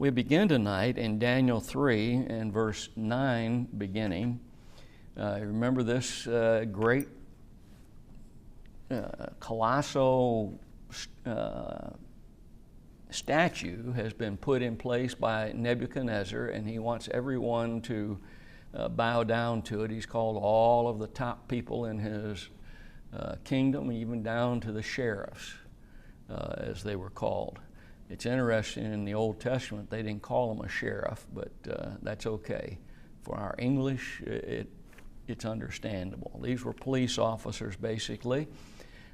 We begin tonight in Daniel 3 and verse 9 beginning. Remember this great colossal statue has been put in place by Nebuchadnezzar, and he wants everyone to bow down to it. He's called all of the top people in his kingdom, even down to the sheriffs, as they were called. It's interesting, in the Old Testament they didn't call him a sheriff, but that's okay. For our English, it's understandable. These were police officers, basically.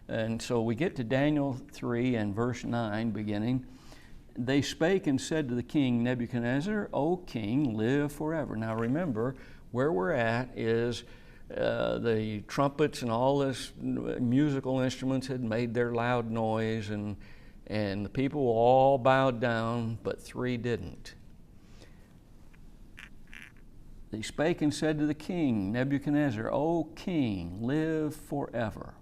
And so we get to Daniel 3 and verse 9 beginning. They spake and said to the king Nebuchadnezzar, O king, live forever. Now remember, where we're at is the trumpets and all this musical instruments had made their loud noise, and the people all bowed down, but three didn't. They spake and said to the king Nebuchadnezzar, O king, live forever.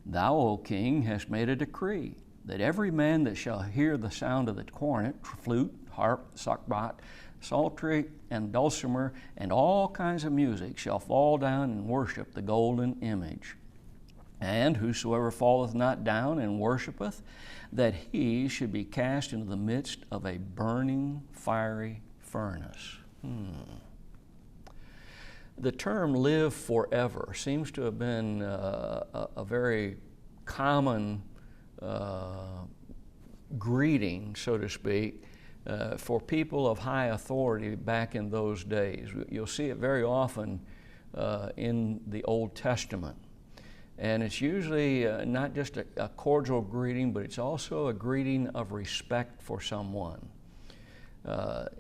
Thou, O king, hast made a decree that every man that shall hear the sound of the cornet, flute, harp, sackbut, psaltery, and dulcimer, and all kinds of music shall fall down and worship the golden image. And whosoever falleth not down and worshipeth, that he should be cast into the midst of a burning fiery furnace. The term live forever seems to have been a very common greeting, so to speak, for people of high authority back in those days. You'll see it very often in the Old Testament. And it's usually not just a cordial greeting, but it's also a greeting of respect for someone.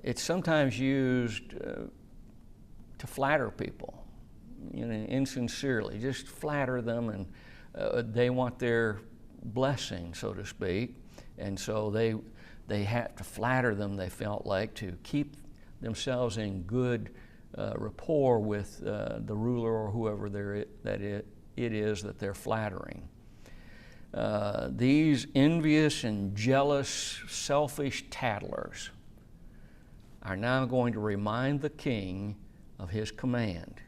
It's sometimes used to flatter people, insincerely, just flatter them, and they want their blessing, so to speak. And so they have to flatter them, they felt like, to keep themselves in good rapport with the ruler or whoever it is that they're flattering. These envious and jealous, selfish tattlers are now going to remind the king of his command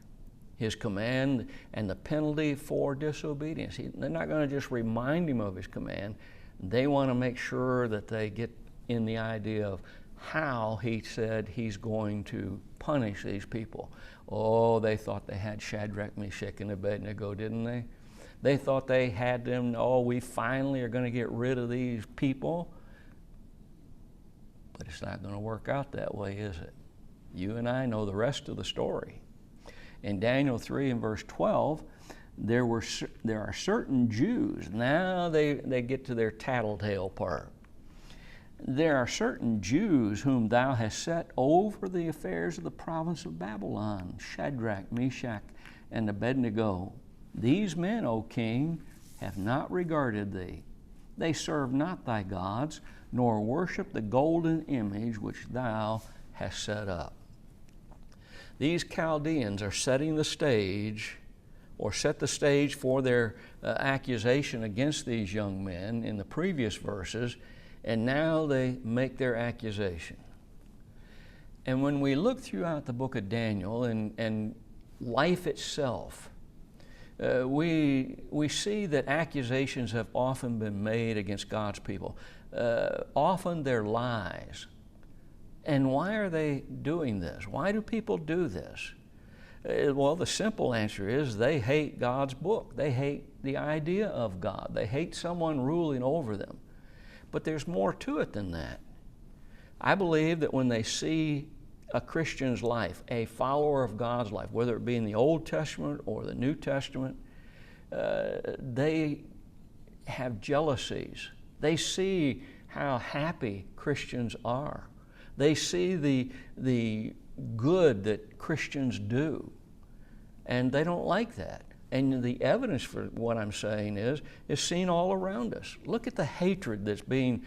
and the penalty for disobedience. They're not going to just remind him of his command. They want to make sure that they get in the idea of how he said he's going to punish these people. Oh, they thought they had Shadrach, Meshach, and Abednego, didn't they? They thought they had them. Oh, we finally are going to get rid of these people. But it's not going to work out that way, is it? You and I know the rest of the story. In Daniel 3 and verse 12, there are certain Jews. Now they get to their tattletale part. There are certain Jews whom thou hast set over the affairs of the province of Babylon, Shadrach, Meshach, and Abednego. These men, O king, have not regarded thee. They serve not thy gods, nor worship the golden image which thou hast set up. These Chaldeans are setting the stage, or set the stage for their accusation against these young men in the previous verses, and now they make their accusation. And when we look throughout the book of Daniel and life itself, we see that accusations have often been made against God's people. Often they're lies. And why are they doing this? Why do people do this? Well, the simple answer is they hate God's book. They hate the idea of God. They hate someone ruling over them. But there's more to it than that. I believe that when they see a Christian's life, a follower of God's life, whether it be in the Old Testament or the New Testament, they have jealousies. They see how happy Christians are. They see the good that Christians do, and they don't like that. And the evidence for what I'm saying is seen all around us. Look at the hatred that's being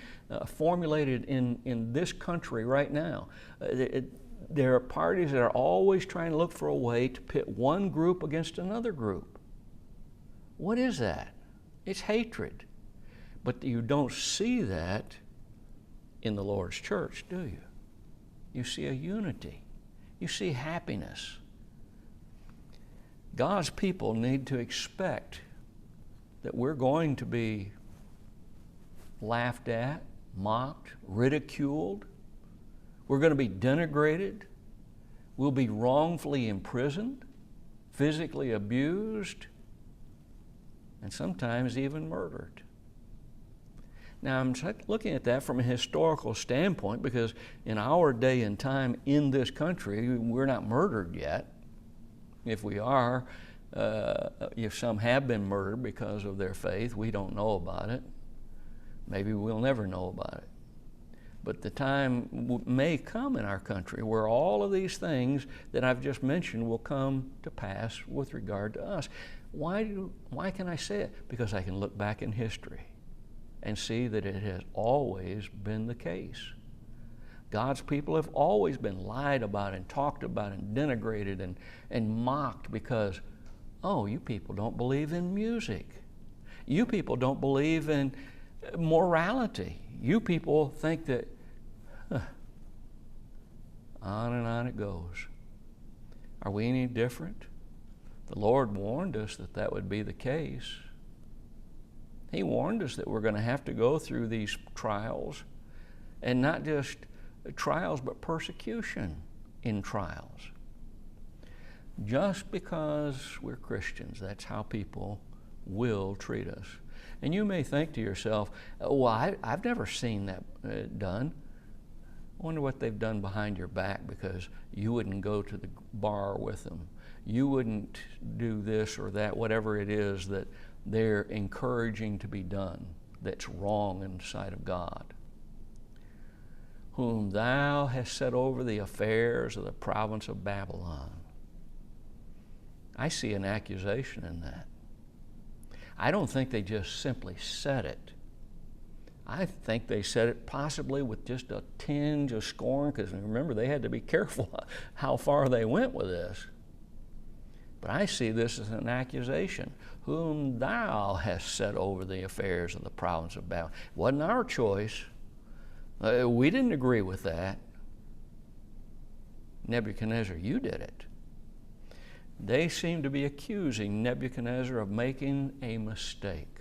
formulated in this country right now. There are parties that are always trying to look for a way to pit one group against another group. What is that? It's hatred. But you don't see that in the Lord's church, do you? You see a unity. You see happiness. God's people need to expect that we're going to be laughed at, mocked, ridiculed. We're going to be denigrated. We'll be wrongfully imprisoned, physically abused, and sometimes even murdered. Now, I'm looking at that from a historical standpoint because in our day and time in this country, we're not murdered yet. If we are, if some have been murdered because of their faith, we don't know about it. Maybe we'll never know about it. But the time may come in our country where all of these things that I've just mentioned will come to pass with regard to us. Why can I say it? Because I can look back in history and see that it has always been the case. God's people have always been lied about and talked about and denigrated and mocked because, oh, you people don't believe in music. You people don't believe in morality. You people think that, on and on it goes. Are we any different? The Lord warned us that that would be the case. He warned us that we're going to have to go through these trials, and not just trials, but persecution in trials. Just because we're Christians, that's how people will treat us. And you may think to yourself, well, I've never seen that done. I wonder what they've done behind your back because you wouldn't go to the bar with them. You wouldn't do this or that, whatever it is that they're encouraging to be done that's wrong in the sight of God. Whom thou hast set over the affairs of the province of Babylon. I see an accusation in that. I don't think they just simply said it. I think they said it possibly with just a tinge of scorn, because remember, they had to be careful how far they went with this. But I see this as an accusation. Whom thou hast set over the affairs of the province of Babylon. It wasn't our choice. We didn't agree with that. Nebuchadnezzar, you did it. They seem to be accusing Nebuchadnezzar of making a mistake.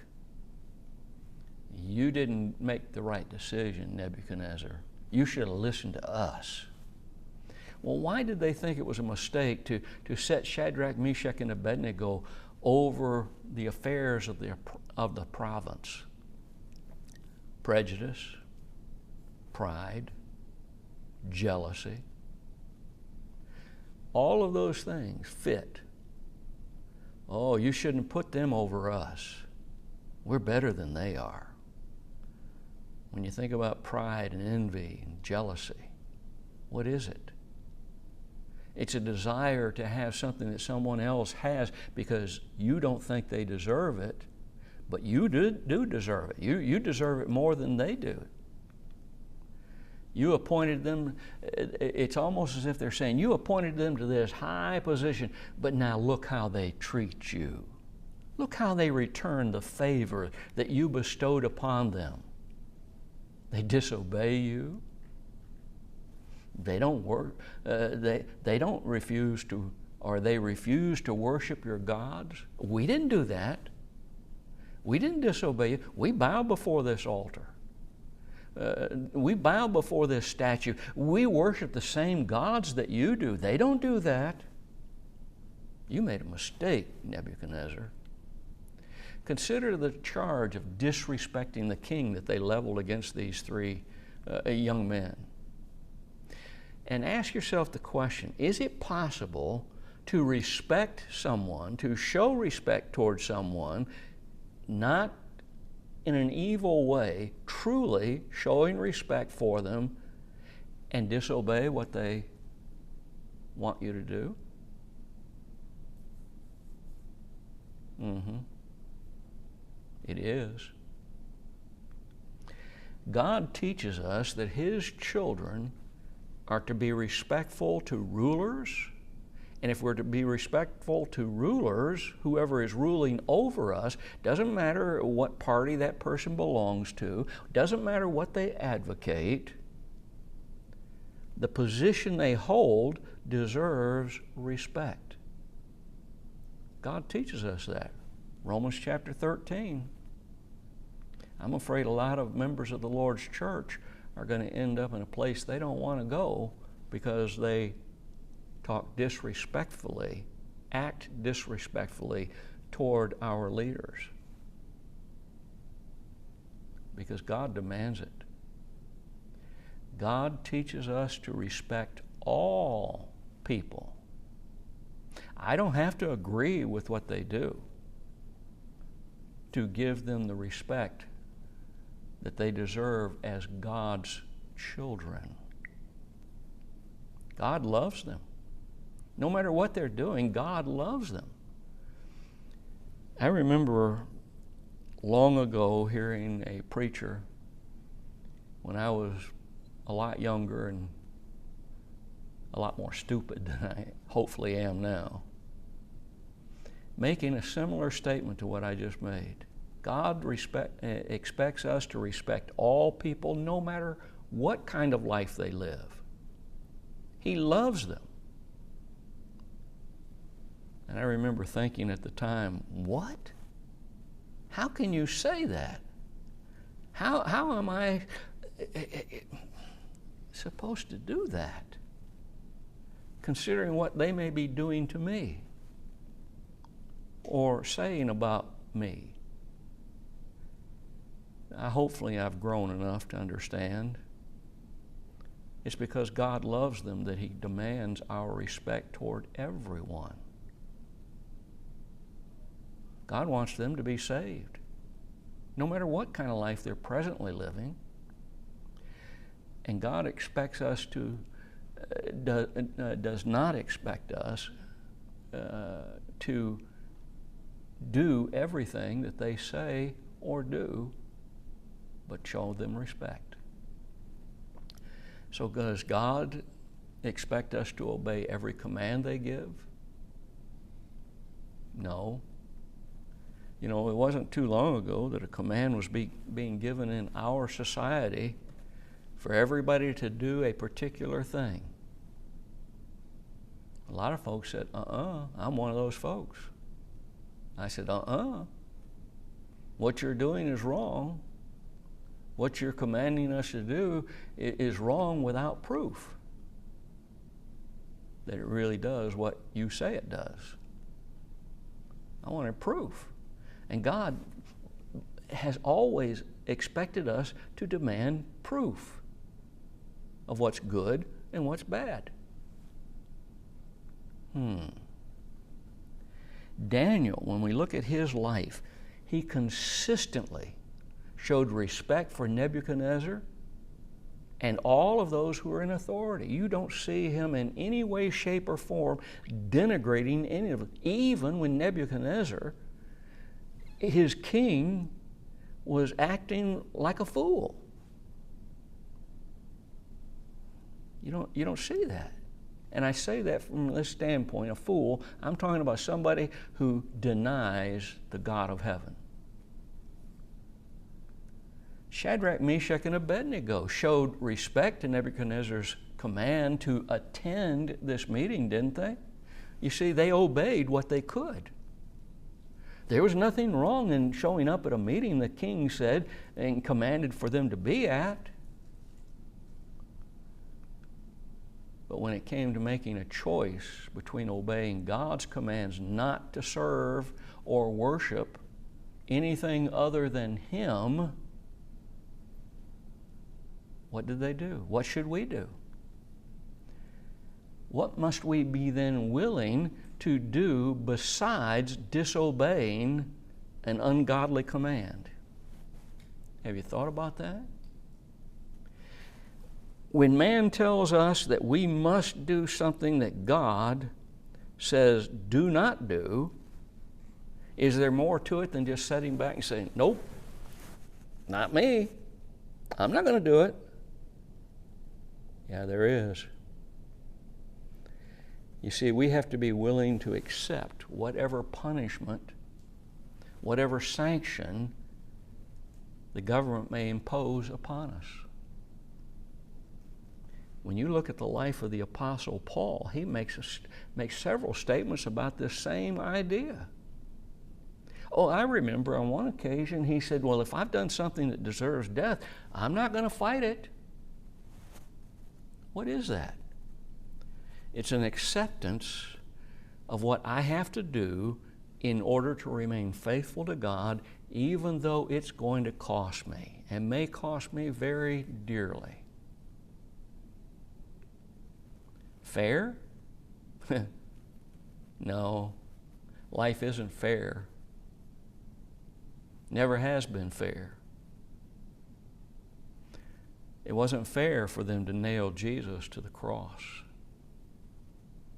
You didn't make the right decision, Nebuchadnezzar. You should have listened to us. Well, why did they think it was a mistake to set Shadrach, Meshach, and Abednego over the affairs of the province? Prejudice, pride, jealousy. All of those things fit. Oh, you shouldn't put them over us. We're better than they are. When you think about pride and envy and jealousy, what is it? It's a desire to have something that someone else has because you don't think they deserve it, but you do deserve it. You deserve it more than they do. You appointed them, it's almost as if they're saying, you appointed them to this high position, but now look how they treat you. Look how they return the favor that you bestowed upon them. They disobey you. They don't work. They don't refuse to, or they refuse to worship your gods. We didn't do that. We didn't disobey you. We bow before this altar. We bow before this statue. We worship the same gods that you do. They don't do that. You made a mistake, Nebuchadnezzar. Consider the charge of disrespecting the king that they leveled against these three young men. And ask yourself the question, is it possible to respect someone, to show respect towards someone, not in an evil way, truly showing respect for them, and disobey what they want you to do? It is. God teaches us that His children are to be respectful to rulers, and if we're to be respectful to rulers, whoever is ruling over us, doesn't matter what party that person belongs to, doesn't matter what they advocate, the position they hold deserves respect. God teaches us that. Romans chapter 13. I'm afraid a lot of members of the Lord's church are going to end up in a place they don't want to go because they talk disrespectfully, act disrespectfully toward our leaders. Because God demands it. God teaches us to respect all people. I don't have to agree with what they do to give them the respect that they deserve as God's children. God loves them. No matter what they're doing, God loves them. I remember long ago hearing a preacher when I was a lot younger and a lot more stupid than I hopefully am now, making a similar statement to what I just made. God expects us to respect all people no matter what kind of life they live. He loves them. And I remember thinking at the time, what? How can you say that? How am I supposed to do that, considering what they may be doing to me or saying about me? Hopefully I've grown enough to understand. It's because God loves them that He demands our respect toward everyone. God wants them to be saved, no matter what kind of life they're presently living. And God expects us to, does not expect us to do everything that they say or do, but show them respect. So does God expect us to obey every command they give? No. You know, it wasn't too long ago that a command was being given in our society for everybody to do a particular thing. A lot of folks said, I'm one of those folks. I said, what you're doing is wrong. What you're commanding us to do is wrong without proof that it really does what you say it does. I wanted proof. And God has always expected us to demand proof of what's good and what's bad. Daniel, when we look at his life, he consistently showed respect for Nebuchadnezzar and all of those who are in authority. You don't see him in any way, shape, or form denigrating any of them. Even when Nebuchadnezzar, his king, was acting like a fool. You don't see that. And I say that from this standpoint, a fool. I'm talking about somebody who denies the God of heaven. Shadrach, Meshach, and Abednego showed respect to Nebuchadnezzar's command to attend this meeting, didn't they? You see, they obeyed what they could. There was nothing wrong in showing up at a meeting the king said and commanded for them to be at. But when it came to making a choice between obeying God's commands not to serve or worship anything other than Him, what did they do? What should we do? What must we be then willing to do besides disobeying an ungodly command? Have you thought about that? When man tells us that we must do something that God says do not do, is there more to it than just sitting back and saying, nope, not me, I'm not going to do it? Yeah, there is. You see, we have to be willing to accept whatever punishment, whatever sanction the government may impose upon us. when you look at the life of the Apostle Paul, he makes several statements about this same idea. Oh, I remember on one occasion he said, well, if I've done something that deserves death, I'm not going to fight it. What is that? It's an acceptance of what I have to do in order to remain faithful to God, even though it's going to cost me, and may cost me very dearly. Fair? No, life isn't fair. Never has been fair. It wasn't fair for them to nail Jesus to the cross.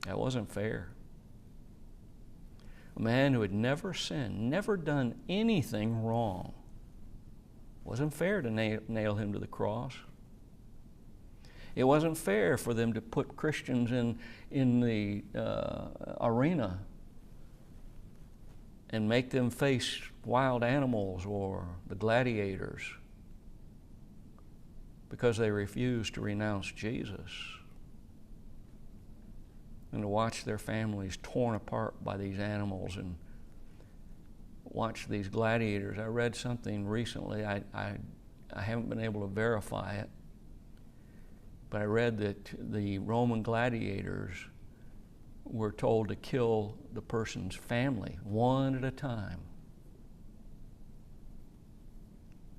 That wasn't fair. A man who had never sinned, never done anything wrong. Wasn't fair to nail him to the cross. It wasn't fair for them to put Christians in the arena and make them face wild animals or the gladiators because they refused to renounce Jesus, and to watch their families torn apart by these animals and watch these gladiators. I read something recently, I haven't been able to verify it, but I read that the Roman gladiators were told to kill the person's family one at a time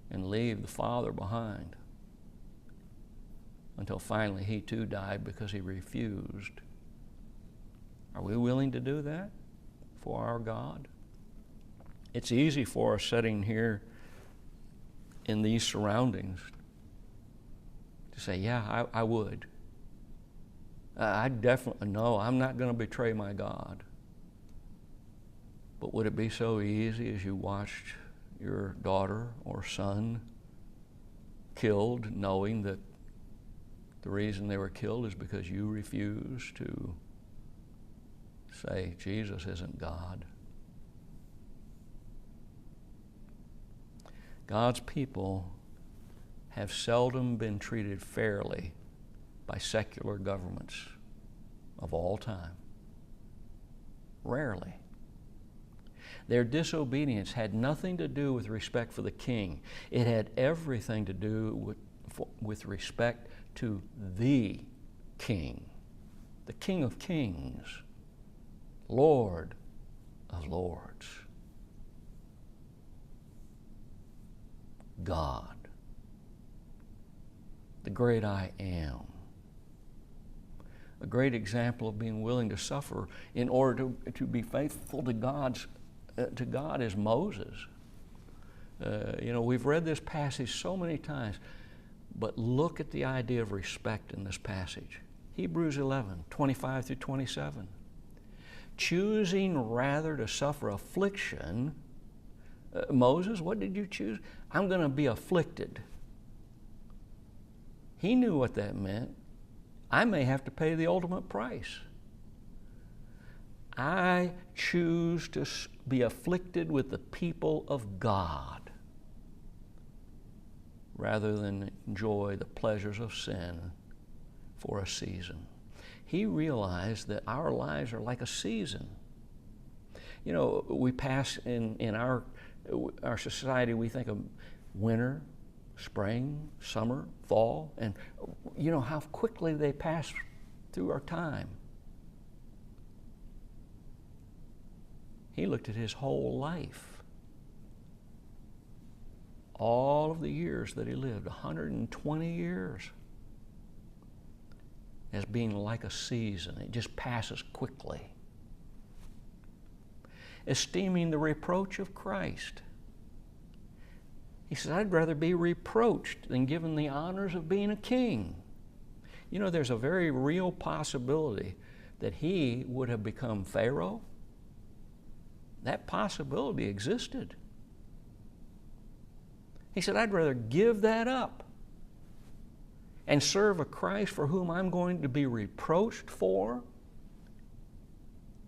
and leave the father behind until finally he too died because he refused. Are we willing to do that for our God? It's easy for us sitting here in these surroundings to say, yeah, I would. I definitely, no, I'm not going to betray my God. But would it be so easy as you watched your daughter or son killed, knowing that the reason they were killed is because you refused to say Jesus isn't God? God's people have seldom been treated fairly by secular governments of all time. Rarely. Their disobedience had nothing to do with respect for the king. It had everything to do with respect to the King, the King of Kings, Lord of Lords, God, the great I Am. A great example of being willing to suffer in order to be faithful to God is Moses. We've read this passage so many times, but look at the idea of respect in this passage. Hebrews 11, 25 through 27. Choosing rather to suffer affliction. Moses, what did you choose? I'm going to be afflicted. He knew what that meant. I may have to pay the ultimate price. I choose to be afflicted with the people of God rather than enjoy the pleasures of sin for a season. He realized that our lives are like a season. You know, we pass in our society, we think of winter, spring, summer, fall, and you know how quickly they pass through our time. He looked at his whole life, all of the years that he lived, 120 years, as being like a season. It just passes quickly. Esteeming the reproach of Christ. He said, I'd rather be reproached than given the honors of being a king. You know, there's a very real possibility that he would have become Pharaoh. That possibility existed. He said, I'd rather give that up and serve a Christ for whom I'm going to be reproached for,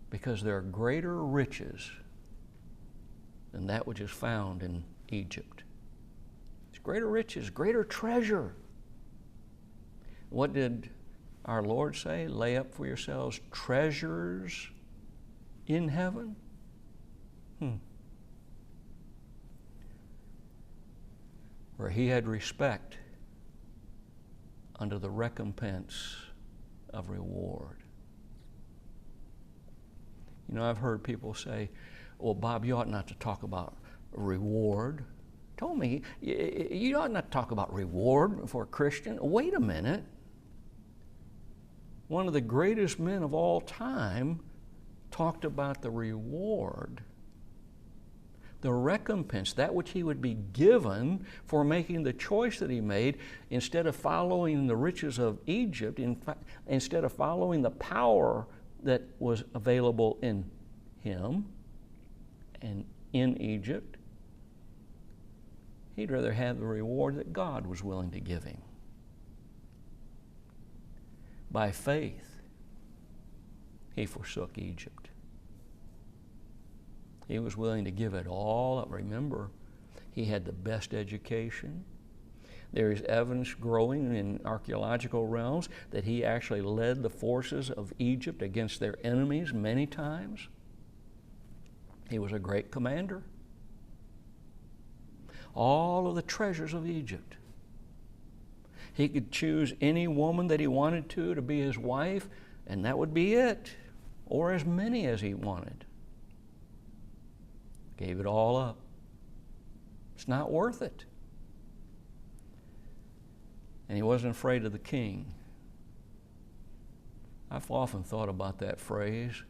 because there are greater riches than that which is found in Egypt. It's greater riches, greater treasure. What did our Lord say, lay up for yourselves treasures in heaven? Where he had respect under the recompense of reward. You know, I've heard people say, well, Bob, you ought not to talk about reward. Told me, you ought not to talk about reward for a Christian. Wait a minute. One of the greatest men of all time talked about the reward, the recompense, that which he would be given for making the choice that he made. Instead of following the riches of Egypt, instead of following the power that was available in him and in Egypt, he'd rather have the reward that God was willing to give him. By faith, he forsook Egypt. He was willing to give it all up. Remember, he had the best education. There is evidence growing in archaeological realms that he actually led the forces of Egypt against their enemies many times. He was a great commander. All of the treasures of Egypt. He could choose any woman that he wanted to be his wife, and that would be it, or as many as he wanted. Gave it all up. It's not worth it. And he wasn't afraid of the king. I've often thought about that phrase.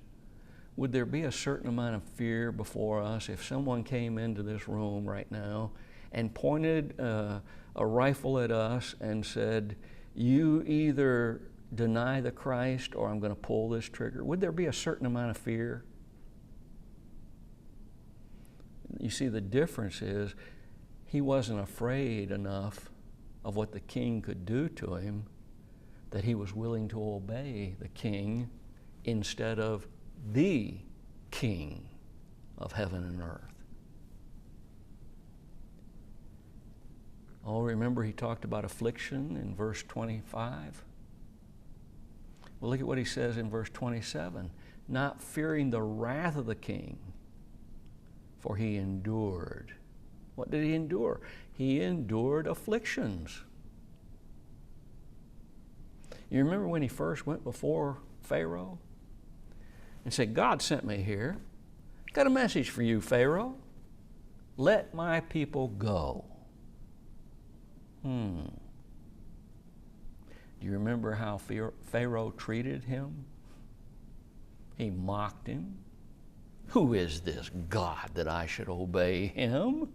Would there be a certain amount of fear before us if someone came into this room right now and pointed a rifle at us and said, you either deny the Christ or I'm going to pull this trigger? Would there be a certain amount of fear? You see, the difference is he wasn't afraid enough of what the king could do to him that he was willing to obey the king instead of the king of heaven and earth. Oh, remember he talked about affliction in verse 25? Well, look at what he says in verse 27. Not fearing the wrath of the king, for he endured. What did he endure? He endured afflictions. You remember when he first went before Pharaoh and said, God sent me here. Got a message for you, Pharaoh. Let my people go. Do you remember how Pharaoh treated him? He mocked him. Who is this God that I should obey him?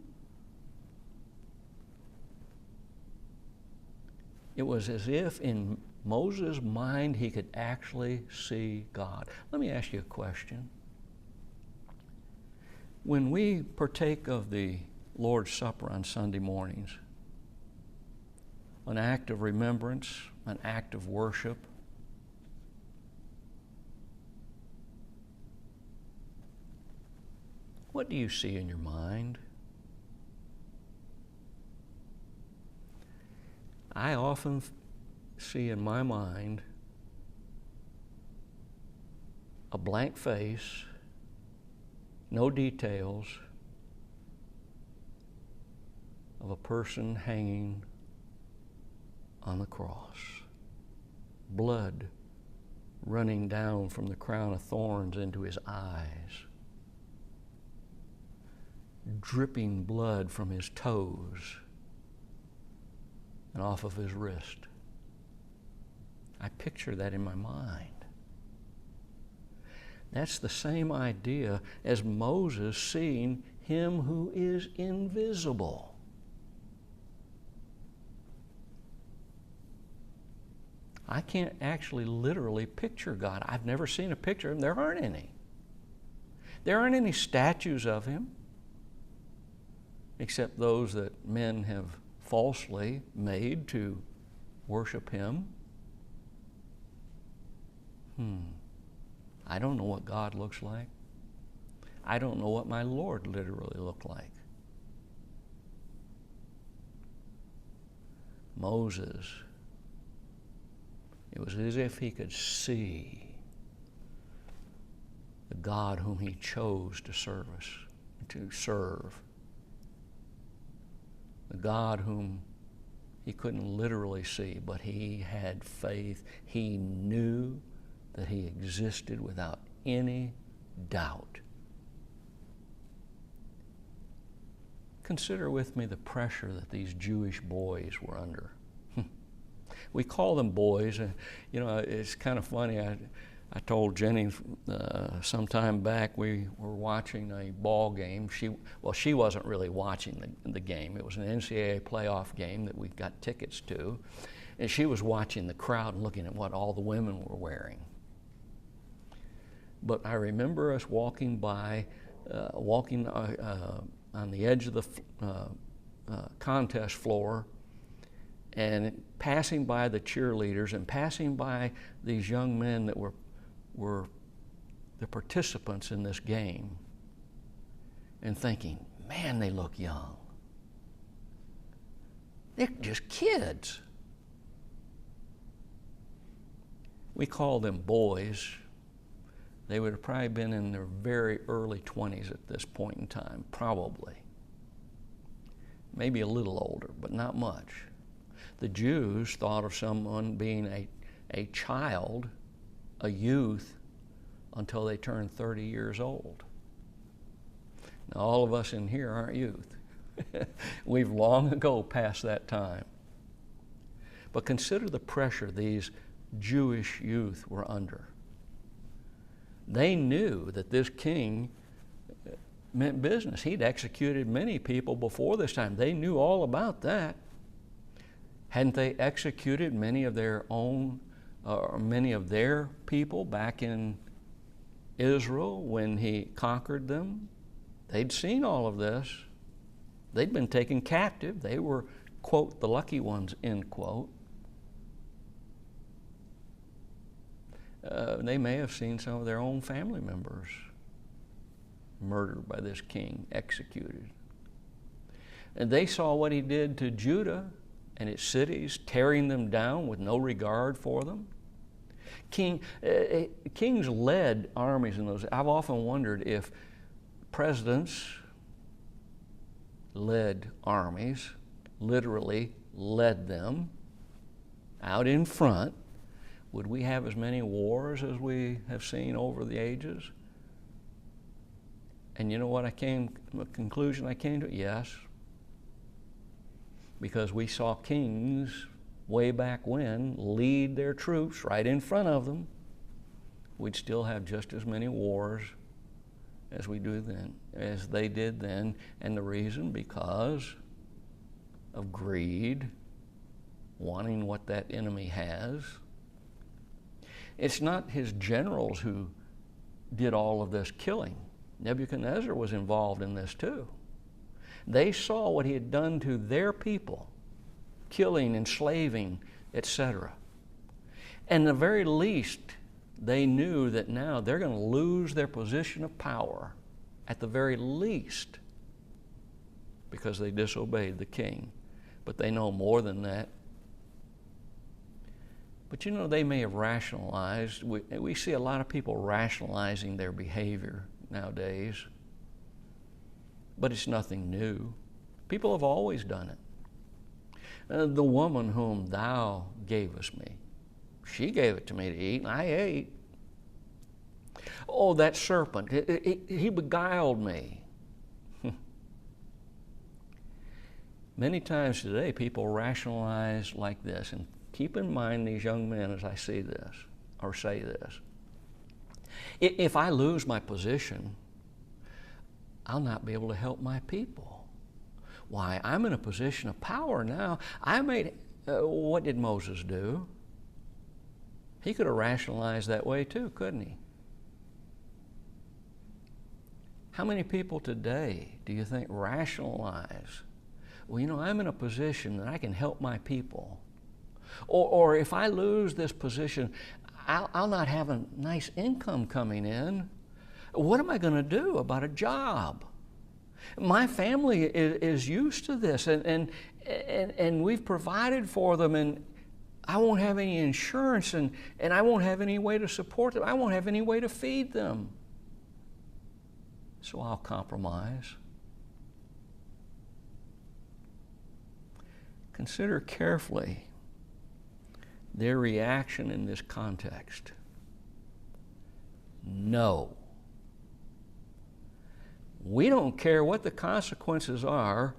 It was as if in Moses' mind he could actually see God. Let me ask you a question. When we partake of the Lord's Supper on Sunday mornings, an act of remembrance, an act of worship, what do you see in your mind? I often see in my mind a blank face, no details, of a person hanging on the cross. Blood running down from the crown of thorns into his eyes. Dripping blood from his toes and off of his wrist. I picture that in my mind. That's the same idea as Moses seeing him who is invisible. I can't actually literally picture God. I've never seen a picture of him. There aren't any. There aren't any statues of him, except those that men have falsely made to worship him. I don't know what God looks like. I don't know what my Lord literally looked like. Moses It was as if he could see the God whom he chose to serve. The God whom he couldn't literally see, but he had faith. He knew that he existed without any doubt. Consider with me the pressure that these Jewish boys were under. We call them boys. You know, it's kind of funny. I told Jenny some time back we were watching a ball game. She wasn't really watching the game. It was an NCAA playoff game that we got tickets to. And she was watching the crowd and looking at what all the women were wearing. But I remember us walking on the edge of the contest floor and passing by the cheerleaders and passing by these young men that were the participants in this game and thinking, man, they look young. They're just kids. We call them boys. They would have probably been in their very early 20s at this point in time, probably. Maybe a little older, but not much. The Jews thought of someone being a child, a youth, until they turned 30 years old. Now, all of us in here aren't youth. We've long ago passed that time. But consider the pressure these Jewish youth were under. They knew that this king meant business. He'd executed many people before this time. They knew all about that. Hadn't they executed many of their own, or many of their people back in Israel when he conquered them? They'd seen all of this. They'd been taken captive. They were, quote, the lucky ones, end quote. They may have seen some of their own family members murdered by this king, executed. And they saw what he did to Judah and its cities, tearing them down with no regard for them. Kings led armies in those. I've often wondered if presidents led armies, literally led them out in front. Would we have as many wars as we have seen over the ages? And you know what the conclusion I came to? Yes. Because we saw kings way back when lead their troops right in front of them. We'd still have just as many wars as we do then, as they did then. And the reason, because of greed, wanting what that enemy has. It's not his generals who did all of this killing. Nebuchadnezzar was involved in this too. They saw what he had done to their people, killing, enslaving, etc. And at the very least, they knew that now they're going to lose their position of power, at the very least, because they disobeyed the king. But they know more than that. But you know, they may have rationalized. We see a lot of people rationalizing their behavior nowadays. But it's nothing new. People have always done it. The woman whom thou gavest me, she gave it to me to eat, and I ate. Oh, that serpent, he beguiled me. Many times today, people rationalize like this, and keep in mind these young men as I see this, or say this. If I lose my position, I'll not be able to help my people. Why, I'm in a position of power now. What did Moses do? He could have rationalized that way too, couldn't he? How many people today do you think rationalize, well, you know, I'm in a position that I can help my people. Or if I lose this position, I'll not have a nice income coming in. What am I going to do about a job? My family is used to this, and we've provided for them, and I won't have any insurance, and I won't have any way to support them. I won't have any way to feed them. So I'll compromise. Consider carefully their reaction in this context. No. We don't care what the consequences are.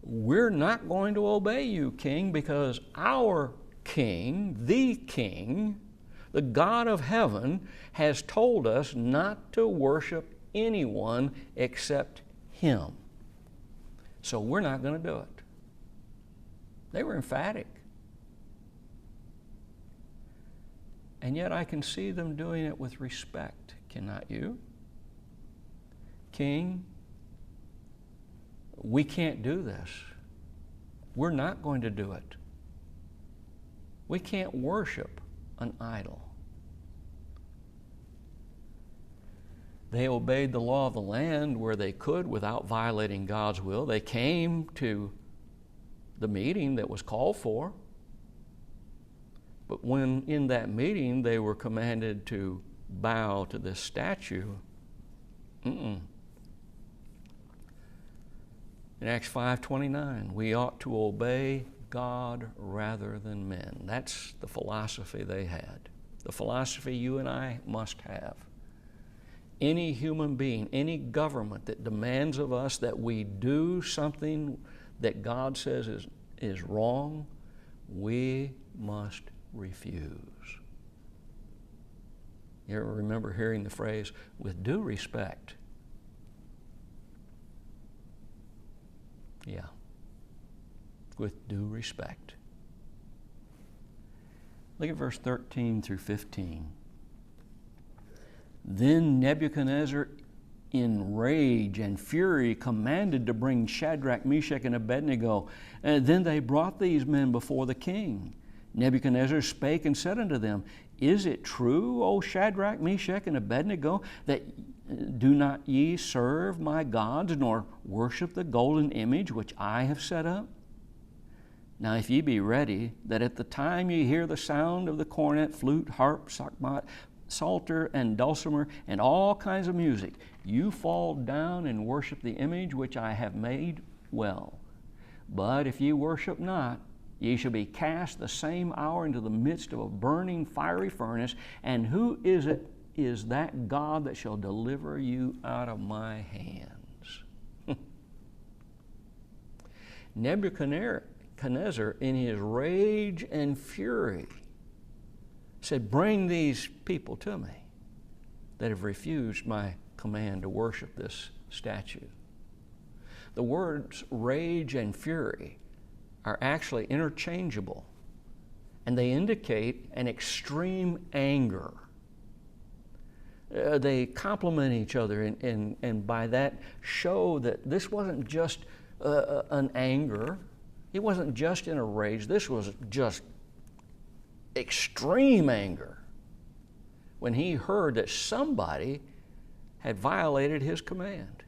We're not going to obey you, King, because our King, the God of heaven, has told us not to worship anyone except Him. So we're not going to do it. They were emphatic. And yet I can see them doing it with respect, cannot you? King, we can't do this. We're not going to do it. We can't worship an idol. They obeyed the law of the land where they could without violating God's will. They came to the meeting that was called for. But when in that meeting they were commanded to bow to this statue, in Acts 5:29, we ought to obey God rather than men. That's the philosophy they had. The philosophy you and I must have. Any human being, any government that demands of us that we do something that God says is wrong, we must refuse. You ever remember hearing the phrase, with due respect? Yeah, with due respect. Look at verse 13 through 15. Then Nebuchadnezzar, in rage and fury, commanded to bring Shadrach, Meshach, and Abednego. And then they brought these men before the king. Nebuchadnezzar spake and said unto them, Is it true, O Shadrach, Meshach, and Abednego, that do not ye serve my gods, nor worship the golden image which I have set up? Now if ye be ready, that at the time ye hear the sound of the cornet, flute, harp, psalter, and dulcimer, and all kinds of music, you fall down and worship the image which I have made well. But if ye worship not, ye shall be cast the same hour into the midst of a burning fiery furnace. And who is it is that God that shall deliver you out of my hands? Nebuchadnezzar, in his rage and fury, said, Bring these people to me that have refused my command to worship this statue. The words rage and fury are actually interchangeable, and they indicate an extreme anger. They complement each other, and by that show that this wasn't just an anger. He wasn't just in a rage. This was just extreme anger when he heard that somebody had violated his command.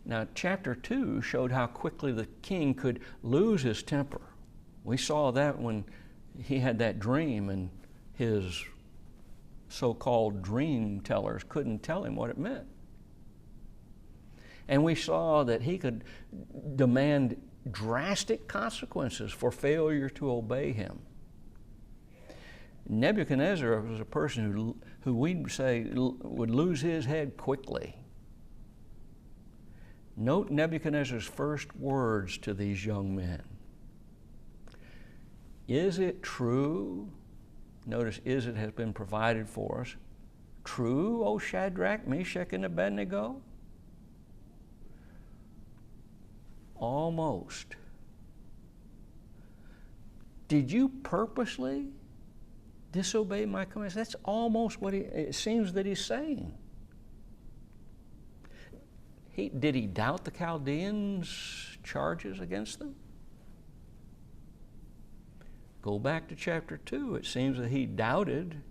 Now, chapter 2 showed how quickly the king could lose his temper. We saw that when he had that dream and his so-called dream tellers couldn't tell him what it meant. And we saw that he could demand drastic consequences for failure to obey him. Nebuchadnezzar was a person who we'd say would lose his head quickly. Note Nebuchadnezzar's first words to these young men. Is it true? Notice, is it has been provided for us. True, O Shadrach, Meshach, and Abednego? Almost. Did you purposely disobey my commands? That's almost what it seems that he's saying. Did he doubt the Chaldeans' charges against them? Go back to chapter 2. It seems that he doubted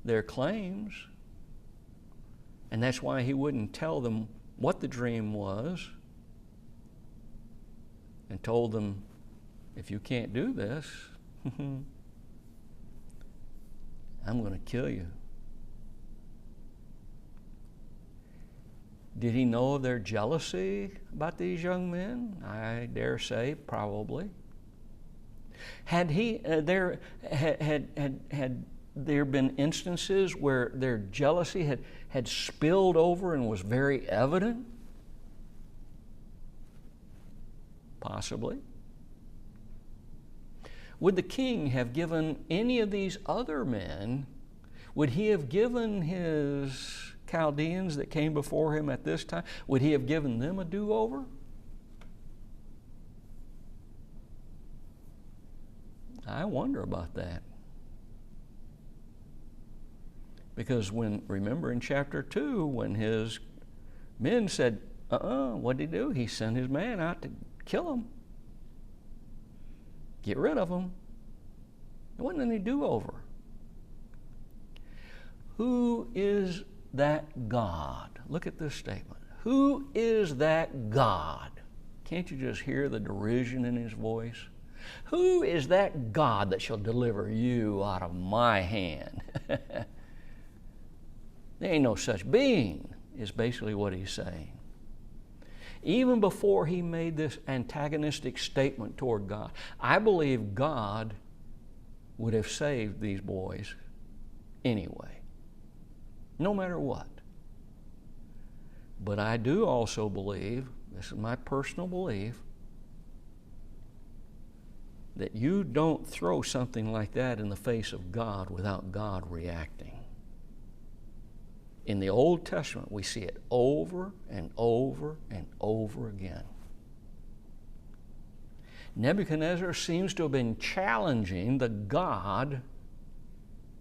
their claims, and that's why he wouldn't tell them what the dream was and told them, if you can't do this, I'm going to kill you. Did he know of their jealousy about these young men? I dare say, probably. Had there been instances where their jealousy had spilled over and was very evident? Possibly. Would the king have given any of these other men, would he have given his Chaldeans that came before him at this time, would he have given them a do-over? I wonder about that. Because remember in chapter 2, when his men said, what did he do? He sent his man out to kill them. Get rid of them. There wasn't any do-over. Who is that God? Look at this statement. Who is that God? Can't you just hear the derision in his voice? Who is that God that shall deliver you out of my hand? There ain't no such being, is basically what he's saying. Even before he made this antagonistic statement toward God, I believe God would have saved these boys anyway, no matter what. But I do also believe, this is my personal belief, that you don't throw something like that in the face of God without God reacting. In the Old Testament, we see it over and over and over again. Nebuchadnezzar seems to have been challenging the God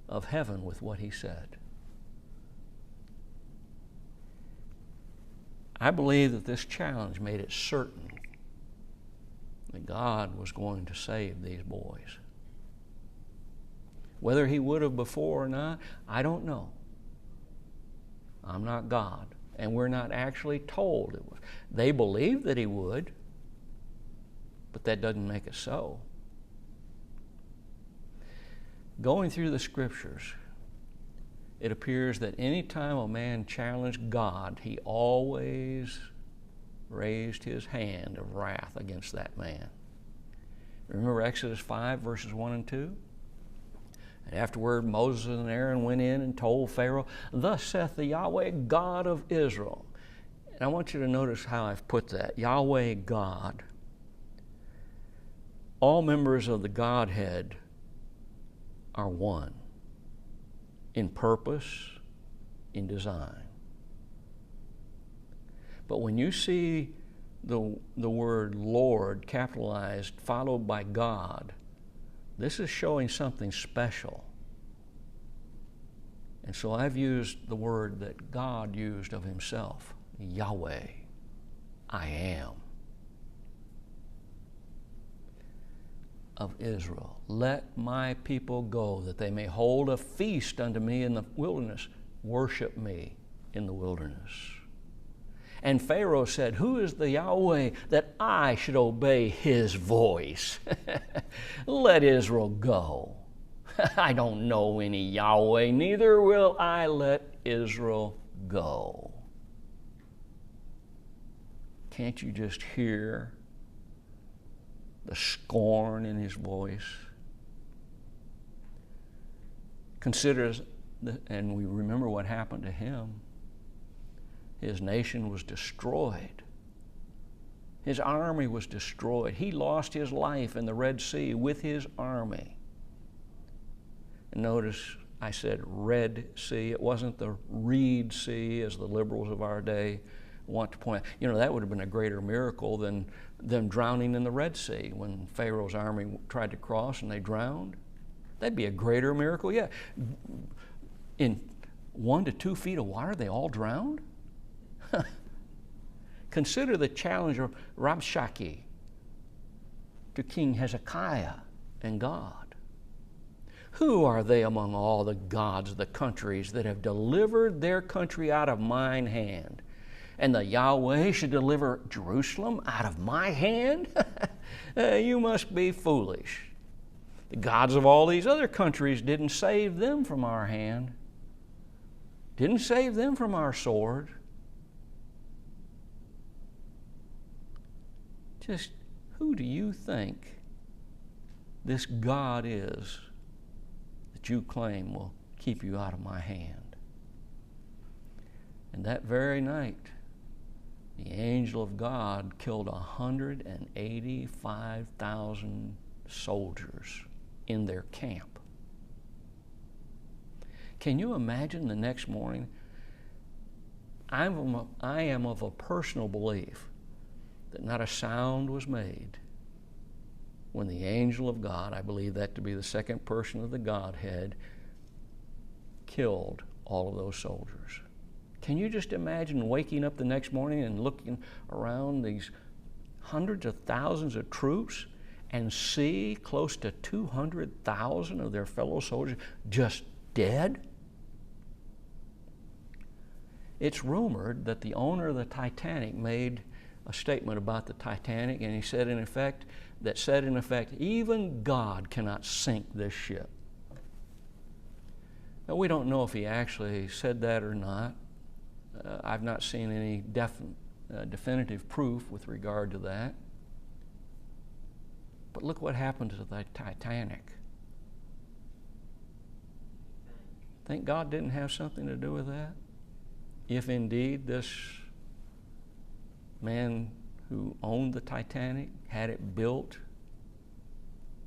of heaven with what he said. I believe that this challenge made it certain that God was going to save these boys. Whether he would have before or not, I don't know. I'm not God, and we're not actually told it was. They believed that he would, but that doesn't make it so. Going through the scriptures, it appears that any time a man challenged God, he always raised his hand of wrath against that man. Remember Exodus 5, verses 1 and 2? And afterward Moses and Aaron went in and told Pharaoh, "Thus saith the Yahweh God of Israel." And I want you to notice how I've put that. Yahweh God. All members of the Godhead are one in purpose, in design. But when you see the word Lord capitalized followed by God, this is showing something special. And so I've used the word that God used of himself, Yahweh, I am, of Israel. Let my people go, that they may hold a feast unto me in the wilderness. Worship me in the wilderness. And Pharaoh said, "Who is the Yahweh that I should obey his voice? Let Israel go. I don't know any Yahweh, neither will I let Israel go." Can't you just hear the scorn in his voice? Consider, and we remember what happened to him. His nation was destroyed. His army was destroyed. He lost his life in the Red Sea with his army. And notice I said Red Sea. It wasn't the Reed Sea, as the liberals of our day want to point out. You know, that would have been a greater miracle than them drowning in the Red Sea when Pharaoh's army tried to cross and they drowned. That'd be a greater miracle. Yeah. In 1 to 2 feet of water, they all drowned? Consider the challenge of Rabshakeh to King Hezekiah and God. Who are they among all the gods of the countries that have delivered their country out of mine hand? And the Yahweh should deliver Jerusalem out of my hand? You must be foolish. The gods of all these other countries didn't save them from our hand, didn't save them from our sword. Just who do you think this God is that you claim will keep you out of my hand? And that very night, the angel of God killed 185,000 soldiers in their camp. Can you imagine the next morning? I am of a personal belief that not a sound was made when the angel of God, I believe that to be the second person of the Godhead, killed all of those soldiers. Can you just imagine waking up the next morning and looking around these hundreds of thousands of troops and see close to 200,000 of their fellow soldiers just dead? It's rumored that the owner of the Titanic made a statement about the Titanic, and he said in effect, even God cannot sink this ship. Now, we don't know if he actually said that or not. I've not seen any definitive proof with regard to that. But look what happened to the Titanic. Think God didn't have something to do with that? If indeed this man who owned the Titanic had it built,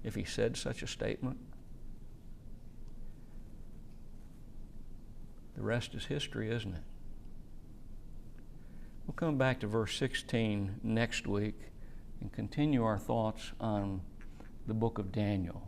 if he said such a statement, the rest is history, isn't it? We'll come back to verse 16 next week and continue our thoughts on the book of Daniel.